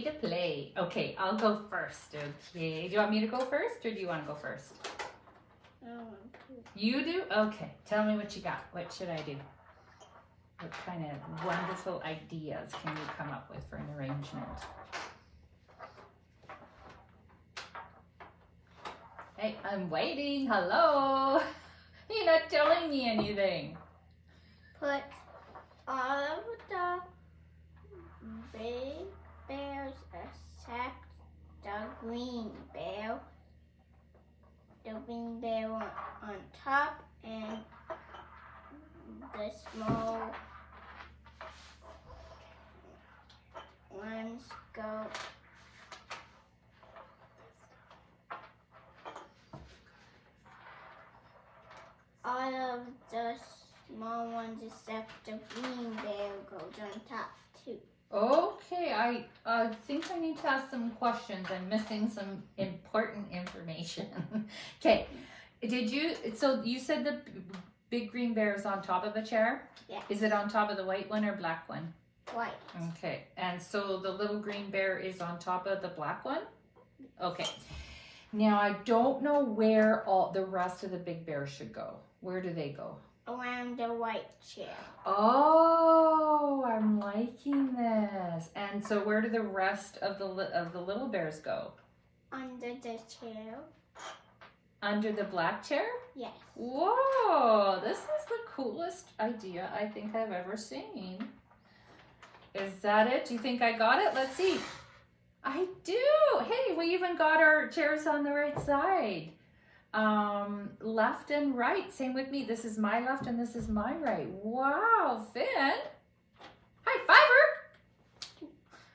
To play. Okay, I'll go first. Okay. Do you want me to go first or do you want to go first? You do? Okay. Tell me what you got. What should I do? What kind of wonderful ideas can you come up with for an arrangement? Hey, I'm waiting. Hello. You're not telling me anything. Put all of the big bears except the green bear. The green bear on top and the small ones go all of the small ones except the green bear goes on top too. Okay, I think I need to ask some questions. I'm missing some important information. Okay, so you said the big green bear is on top of a chair? Yeah. Is it on top of the white one or black one? White. Okay, and so the little green bear is on top of the black one? Okay. Now I don't know where all the rest of the big bears should go. Where do they go? Around the white chair. Oh, I'm liking this. And so where do the rest of the little bears go? Under the chair. Under the black chair? Yes. Whoa, this is the coolest idea I think I've ever seen. Is that it? Do you think I got it? Let's see. I do. Hey, we even got our chairs on the right side. Left and right. Same with me. This is my left and this is my right. Wow, Finn. High fiver.